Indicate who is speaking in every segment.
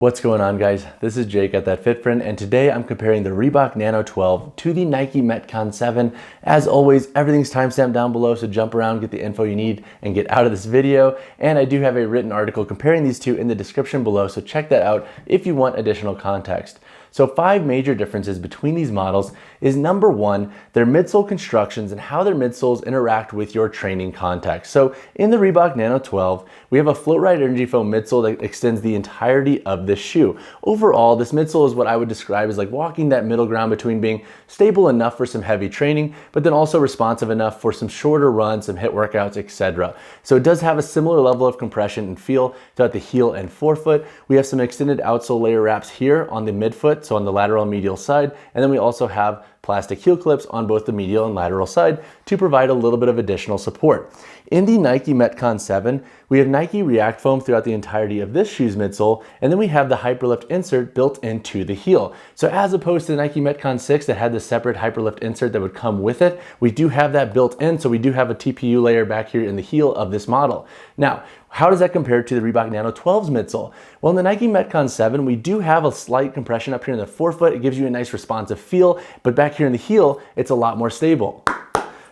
Speaker 1: What's going on, guys? This is Jake at That Fit Friend, and today I'm comparing the Reebok Nano 12 to the Nike Metcon 7. As always, everything's timestamped down below, so jump around, get the info you need, and get out of this video. And I do have a written article comparing these two in the description below, so check that out if you want additional context. So 5 major differences between these models is number 1, their midsole constructions and how their midsoles interact with your training context. So in the Reebok Nano 12, we have a Float Ride Energy Foam midsole that extends the entirety of the shoe. Overall, this midsole is what I would describe as like walking that middle ground between being stable enough for some heavy training, but then also responsive enough for some shorter runs, some HIIT workouts, etc. So it does have a similar level of compression and feel throughout the heel and forefoot. We have some extended outsole layer wraps here on the midfoot, so on the lateral and medial side, and then we also have plastic heel clips on both the medial and lateral side to provide a little bit of additional support. In the Nike Metcon 7, we have Nike React Foam throughout the entirety of this shoe's midsole, and then we have the Hyperlift insert built into the heel. So as opposed to the Nike Metcon 6 that had the separate Hyperlift insert that would come with it, we do have that built in, so we do have a TPU layer back here in the heel of this model. Now, how does that compare to the Reebok Nano 12's midsole? Well, in the Nike Metcon 7, we do have a slight compression up here in the forefoot. It gives you a nice responsive feel, but back here in the heel, it's a lot more stable.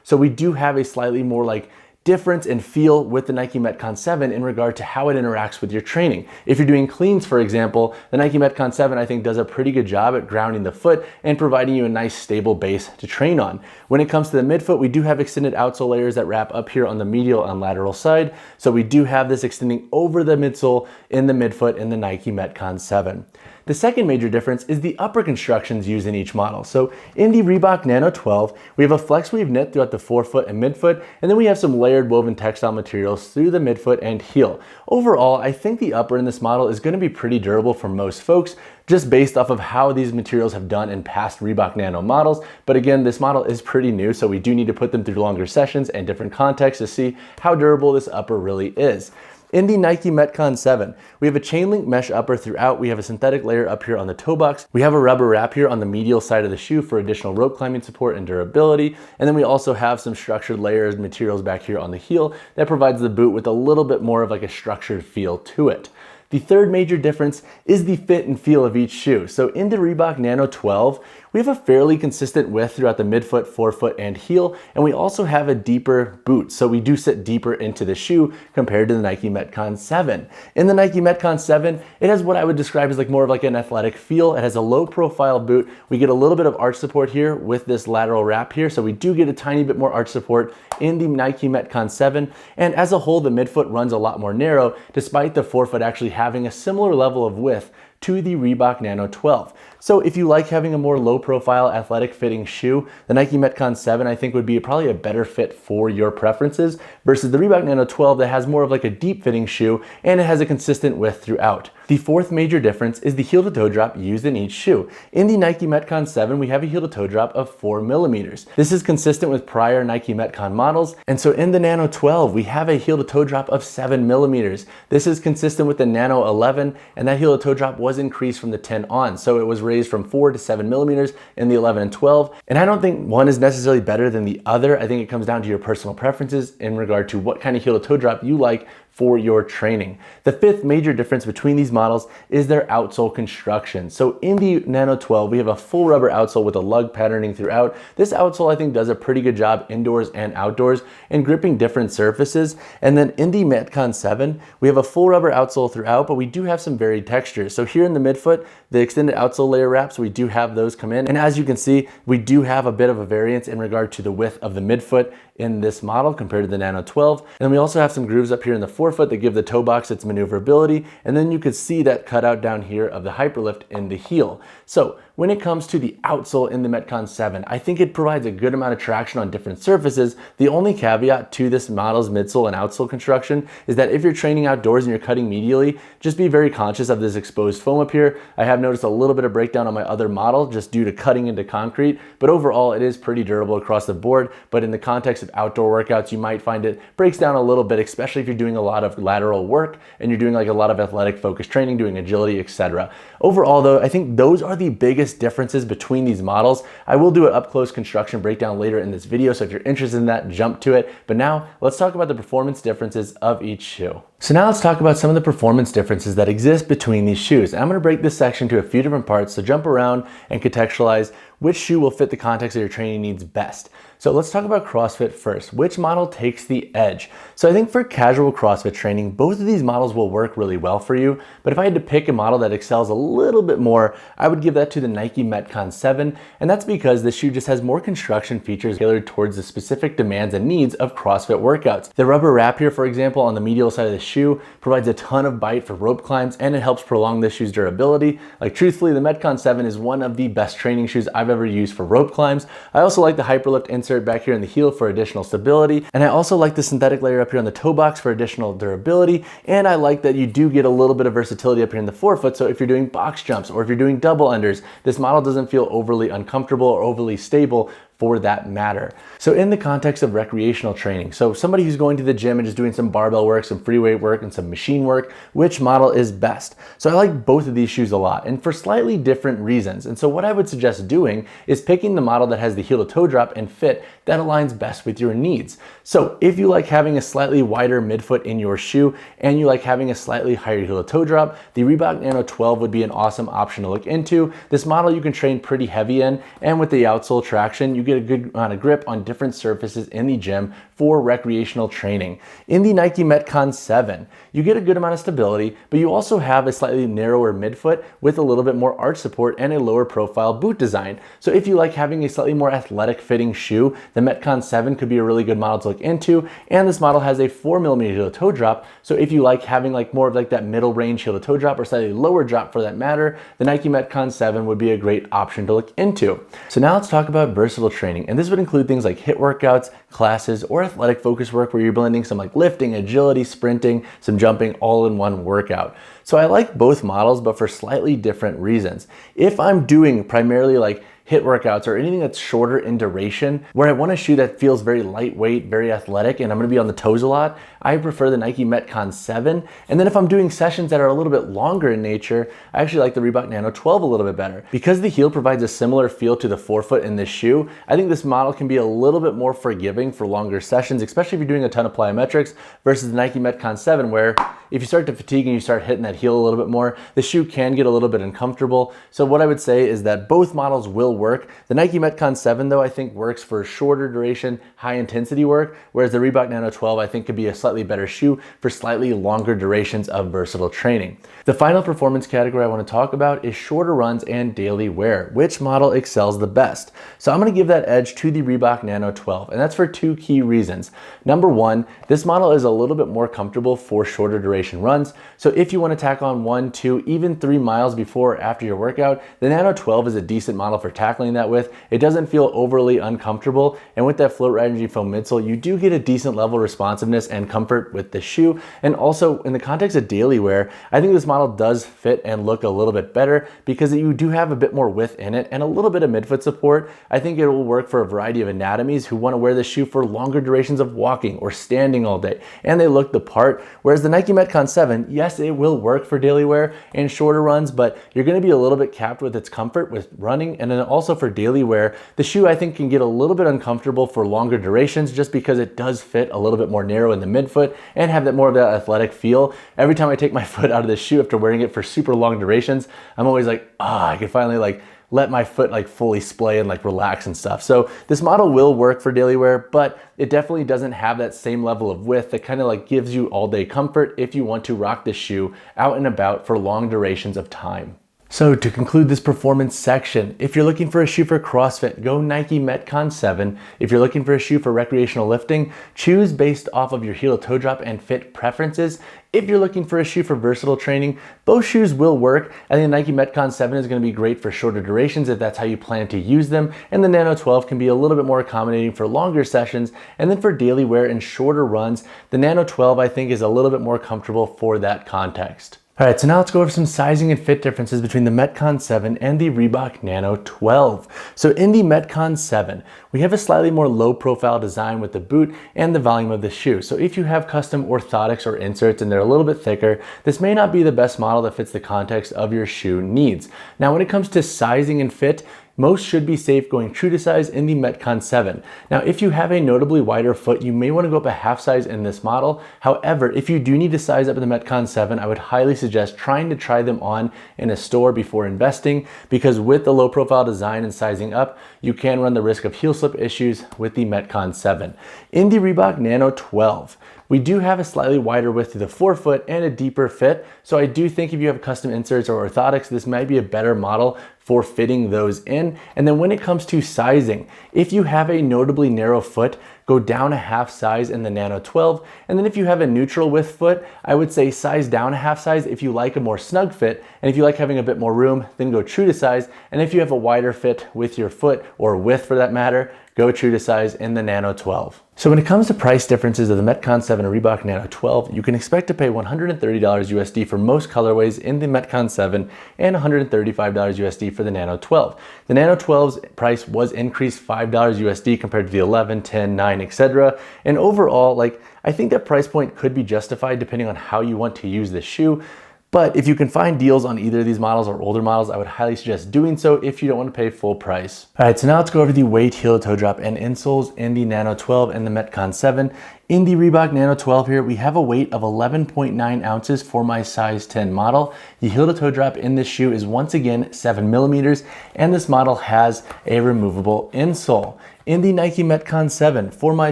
Speaker 1: So we do have a slightly more like difference in feel with the Nike Metcon 7 in regard to how it interacts with your training. If you're doing cleans, for example, the Nike Metcon 7 I think does a pretty good job at grounding the foot and providing you a nice stable base to train on. When it comes to the midfoot, we do have extended outsole layers that wrap up here on the medial and lateral side. So we do have this extending over the midsole in the midfoot in the Nike Metcon 7. The second major difference is the upper constructions used in each model. So in the Reebok Nano 12, we have a flex weave knit throughout the forefoot and midfoot, and then we have some layered woven textile materials through the midfoot and heel. Overall, I think the upper in this model is going to be pretty durable for most folks, just based off of how these materials have done in past Reebok Nano models. But again, this model is pretty new, so we do need to put them through longer sessions and different contexts to see how durable this upper really is. In the Nike Metcon 7, we have a chain link mesh upper throughout. We have a synthetic layer up here on the toe box. We have a rubber wrap here on the medial side of the shoe for additional rope climbing support and durability. And then we also have some structured layers and materials back here on the heel that provides the boot with a little bit more of like a structured feel to it. The third major difference is the fit and feel of each shoe. So in the Reebok Nano 12, we have a fairly consistent width throughout the midfoot, forefoot, and heel, and we also have a deeper boot. So we do sit deeper into the shoe compared to the Nike Metcon 7. In the Nike Metcon 7, it has what I would describe as like more of like an athletic feel. It has a low profile boot. We get a little bit of arch support here with this lateral wrap here. So we do get a tiny bit more arch support in the Nike Metcon 7. And as a whole, the midfoot runs a lot more narrow, despite the forefoot actually having a similar level of width to the Reebok Nano 12. So if you like having a more low profile athletic fitting shoe, the Nike Metcon 7 I think would be probably a better fit for your preferences versus the Reebok Nano 12 that has more of like a deep fitting shoe and it has a consistent width throughout. The fourth major difference is the heel to toe drop used in each shoe. In the Nike Metcon 7, we have a heel to toe drop of 4 millimeters. This is consistent with prior Nike Metcon models. And so in the Nano 12, we have a heel to toe drop of 7 millimeters. This is consistent with the Nano 11, and that heel to toe drop was increased from the 10 on. So it was raised from 4 to 7 millimeters in the 11 and 12. And I don't think one is necessarily better than the other. I think it comes down to your personal preferences in regard to what kind of heel to toe drop you like for your training. The fifth major difference between these models is their outsole construction. So in the Nano 12, we have a full rubber outsole with a lug patterning throughout. This outsole I think does a pretty good job indoors and outdoors in gripping different surfaces. And then in the Metcon 7, we have a full rubber outsole throughout, but we do have some varied textures. So here in the midfoot, the extended outsole layer wraps, we do have those come in. And as you can see, we do have a bit of a variance in regard to the width of the midfoot in this model compared to the Nano 12. And then we also have some grooves up here in the forefoot that give the toe box its maneuverability. And then you could see that cutout down here of the Hyperlift in the heel. So when it comes to the outsole in the Metcon 7, I think it provides a good amount of traction on different surfaces. The only caveat to this model's midsole and outsole construction is that if you're training outdoors and you're cutting medially, just be very conscious of this exposed foam up here. I have noticed a little bit of breakdown on my other model just due to cutting into concrete, but overall it is pretty durable across the board. But in the context of outdoor workouts, you might find it breaks down a little bit, especially if you're doing a lot of lateral work and you're doing like a lot of athletic focused training, doing agility, etc. Overall though, I think those are the biggest biggest differences between these models. I will do an up-close construction breakdown later in this video, so if you're interested in that, jump to it. But now let's talk about the performance differences of each shoe. So now let's talk about some of the performance differences that exist between these shoes. And I'm gonna break this section to a few different parts, so jump around and contextualize which shoe will fit the context of your training needs best. So let's talk about CrossFit first. Which model takes the edge? So I think for casual CrossFit training, both of these models will work really well for you. But if I had to pick a model that excels a little bit more, I would give that to the Nike Metcon 7. And that's because this shoe just has more construction features tailored towards the specific demands and needs of CrossFit workouts. The rubber wrap here, for example, on the medial side of the shoe provides a ton of bite for rope climbs, and it helps prolong the shoe's durability. Like truthfully, the Metcon 7 is one of the best training shoes I've ever used for rope climbs. I also like the Hyperlift insert back here in the heel for additional stability, and I also like the synthetic layer up here on the toe box for additional durability, and I like that you do get a little bit of versatility up here in the forefoot, so if you're doing box jumps or if you're doing double unders, this model doesn't feel overly uncomfortable or overly stable for that matter. So in the context of recreational training, so somebody who's going to the gym and just doing some barbell work, some free weight work, and some machine work, which model is best? So I like both of these shoes a lot, and for slightly different reasons. And so what I would suggest doing is picking the model that has the heel to toe drop and fit that aligns best with your needs. So if you like having a slightly wider midfoot in your shoe and you like having a slightly higher heel to toe drop, the Reebok Nano 12 would be an awesome option to look into. This model you can train pretty heavy in, and with the outsole traction, you get a good amount of grip on different surfaces in the gym for recreational training. In the Nike Metcon 7, you get a good amount of stability, but you also have a slightly narrower midfoot with a little bit more arch support and a lower profile boot design. So if you like having a slightly more athletic fitting shoe, the Metcon 7 could be a really good model to look into. And this model has a 4mm heel to toe drop. So if you like having like more of like that middle range heel to toe drop or slightly lower drop for that matter, the Nike Metcon 7 would be a great option to look into. So now let's talk about versatile training. And this would include things like HIIT workouts, classes, or athletic focus work where you're blending some like lifting, agility, sprinting, some jumping all in one workout. So I like both models, but for slightly different reasons. If I'm doing primarily like HIIT workouts or anything that's shorter in duration, where I want a shoe that feels very lightweight, very athletic, and I'm gonna be on the toes a lot, I prefer the Nike Metcon 7. And then if I'm doing sessions that are a little bit longer in nature, I actually like the Reebok Nano 12 a little bit better. Because the heel provides a similar feel to the forefoot in this shoe, I think this model can be a little bit more forgiving for longer sessions, especially if you're doing a ton of plyometrics, versus the Nike Metcon 7, where if you start to fatigue and you start hitting that heel a little bit more, the shoe can get a little bit uncomfortable. So what I would say is that both models will work. The Nike Metcon 7 though, I think works for shorter duration, high intensity work, whereas the Reebok Nano 12 I think could be a slightly better shoe for slightly longer durations of versatile training. The final performance category I want to talk about is shorter runs and daily wear. Which model excels the best? So I'm going to give that edge to the Reebok Nano 12, and that's for two key reasons. Number one, this model is a little bit more comfortable for shorter duration runs. So if you want to tack on 1, 2, even 3 miles before or after your workout, the Nano 12 is a decent model for tackling that with. It doesn't feel overly uncomfortable, and with that float energy foam midsole, you do get a decent level of responsiveness and comfort with the shoe. And also in the context of daily wear, I think this model does fit and look a little bit better because you do have a bit more width in it and a little bit of midfoot support. I think it will work for a variety of anatomies who want to wear this shoe for longer durations of walking or standing all day, and they look the part. Whereas the Nike Metcon 7, yes, it will work for daily wear and shorter runs, but you're going to be a little bit capped with its comfort with running. And then also for daily wear, the shoe I think can get a little bit uncomfortable for longer durations just because it does fit a little bit more narrow in the midfoot and have that more of that athletic feel. Every time I take my foot out of this shoe after wearing it for super long durations, I'm always like, I can finally like let my foot like fully splay and like relax and stuff. So this model will work for daily wear, but it definitely doesn't have that same level of width that kind of like gives you all day comfort if you want to rock this shoe out and about for long durations of time. So to conclude this performance section, if you're looking for a shoe for CrossFit, go Nike Metcon 7. If you're looking for a shoe for recreational lifting, choose based off of your heel to toe drop and fit preferences. If you're looking for a shoe for versatile training, both shoes will work. I think the Nike Metcon 7 is going to be great for shorter durations if that's how you plan to use them, and the Nano 12 can be a little bit more accommodating for longer sessions. And then for daily wear and shorter runs, the Nano 12 I think is a little bit more comfortable for that context. All right, so now let's go over some sizing and fit differences between the Metcon 7 and the Reebok Nano 12. So in the Metcon 7, we have a slightly more low profile design with the boot and the volume of the shoe. So if you have custom orthotics or inserts and they're a little bit thicker, this may not be the best model that fits the context of your shoe needs. Now, when it comes to sizing and fit, most should be safe going true to size in the Metcon 7. Now, if you have a notably wider foot, you may want to go up a half size in this model. However, if you do need to size up in the Metcon 7, I would highly suggest trying to try them on in a store before investing, because with the low profile design and sizing up, you can run the risk of heel slip issues with the Metcon 7. In the Reebok Nano 12, we do have a slightly wider width to the forefoot and a deeper fit. So I do think if you have custom inserts or orthotics, this might be a better model for fitting those in. And then when it comes to sizing, if you have a notably narrow foot, go down a half size in the Nano 12. And then if you have a neutral width foot, I would say size down a half size if you like a more snug fit. And if you like having a bit more room, then go true to size. And if you have a wider fit with your foot, or width for that matter, go true to size in the Nano 12. So when it comes to price differences of the Metcon 7 and Reebok Nano 12, you can expect to pay $130 USD for most colorways in the Metcon 7 and $135 USD for the Nano 12. The Nano 12's price was increased $5 USD compared to the 11, 10, 9, etc. And overall, I think that price point could be justified depending on how you want to use the shoe. But if you can find deals on either of these models or older models, I would highly suggest doing so if you don't want to pay full price. All right, so now let's go over the weight, heel to toe drop, and insoles in the Nano 12 and the Metcon 7. In the Reebok Nano 12 here, we have a weight of 11.9 ounces for my size 10 model. The heel to toe drop in this shoe is once again 7 millimeters, and this model has a removable insole. In the Nike Metcon 7, for my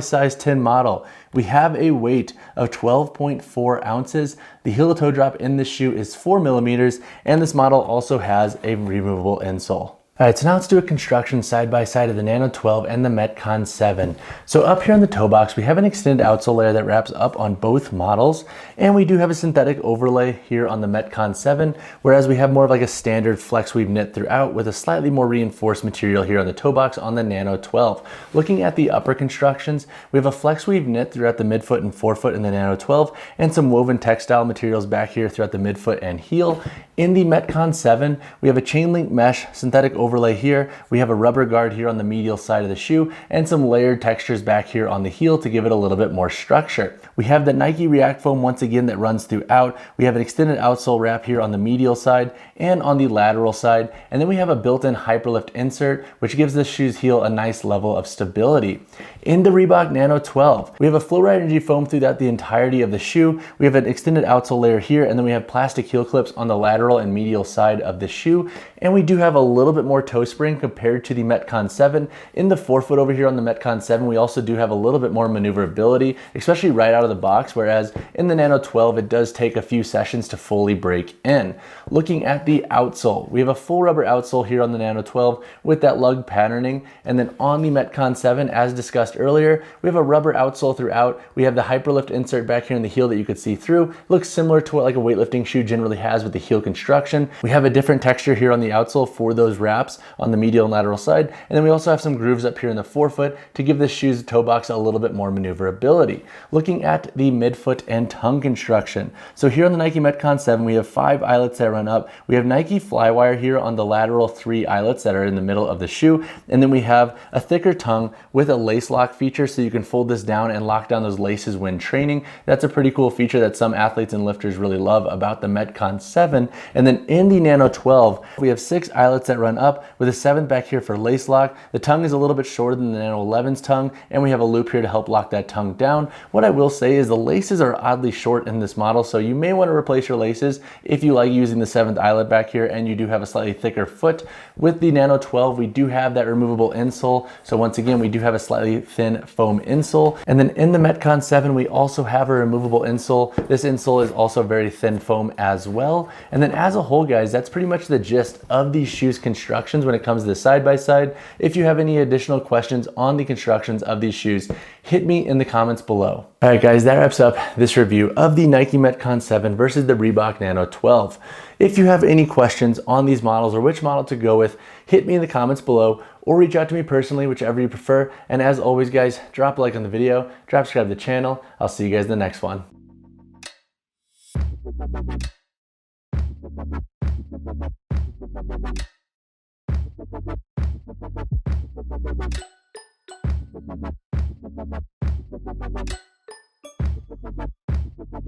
Speaker 1: size 10 model, we have a weight of 12.4 ounces. The heel to toe drop in this shoe is 4 millimeters, and this model also has a removable insole. All right, so now let's do a construction side by side of the Nano 12 and the Metcon 7. So up here on the toe box, we have an extended outsole layer that wraps up on both models, and we do have a synthetic overlay here on the Metcon 7, whereas we have more of like a standard flex weave knit throughout with a slightly more reinforced material here on the toe box on the Nano 12. Looking at the upper constructions, we have a flex weave knit throughout the midfoot and forefoot in the Nano 12, and some woven textile materials back here throughout the midfoot and heel. In the Metcon 7, we have a chain link mesh synthetic overlay here. We have a rubber guard here on the medial side of the shoe and some layered textures back here on the heel to give it a little bit more structure. We have the Nike React foam once again that runs throughout. We have an extended outsole wrap here on the medial side and on the lateral side. And then we have a built-in hyperlift insert, which gives this shoe's heel a nice level of stability. In the Reebok Nano 12, we have a flow ride energy foam throughout the entirety of the shoe. We have an extended outsole layer here, and then we have plastic heel clips on the lateral and medial side of the shoe. And we do have a little bit more toe spring compared to the Metcon 7. In the forefoot over here on the Metcon 7, we also do have a little bit more maneuverability, especially right out of the box, whereas in the Nano 12, it does take a few sessions to fully break in. Looking at the outsole, we have a full rubber outsole here on the Nano 12 with that lug patterning, and then on the Metcon 7, as discussed earlier, we have a rubber outsole throughout. We have the hyperlift insert back here in the heel that you could see through. Looks similar to what like a weightlifting shoe generally has with the heel construction. We have a different texture here on the outsole for those wraps on the medial and lateral side, and then we also have some grooves up here in the forefoot to give this shoe's toe box a little bit more maneuverability. Looking at the midfoot and tongue construction, so here on the Nike Metcon 7, we have 5 eyelets that run up. We have Nike Flywire here on the lateral 3 eyelets that are in the middle of the shoe, and then we have a thicker tongue with a lace lock feature, so you can fold this down and lock down those laces when training. That's a pretty cool feature that some athletes and lifters really love about the Metcon 7. And then in the Nano 12, we have 6 eyelets that run up with a 7th back here for lace lock. The tongue is a little bit shorter than the Nano 11's tongue, and we have a loop here to help lock that tongue down. What I will say is the laces are oddly short in this model, so you may want to replace your laces if you like using the 7th eyelet back here and you do have a slightly thicker foot. With the Nano 12, we do have that removable insole, so once again, we do have a slightly thin foam insole. And then in the Metcon 7, we also have a removable insole. This insole is also very thin foam as well. And then as a whole, guys, that's pretty much the gist of these shoes constructions when it comes to the side-by-side. If you have any additional questions on the constructions of these shoes, hit me in the comments below. All right, guys, that wraps up this review of the Nike Metcon 7 versus the Reebok Nano 12. If you have any questions on these models or which model to go with, hit me in the comments below or reach out to me personally, whichever you prefer. And as always, guys, drop a like on the video, subscribe to the channel. I'll see you guys in the next one.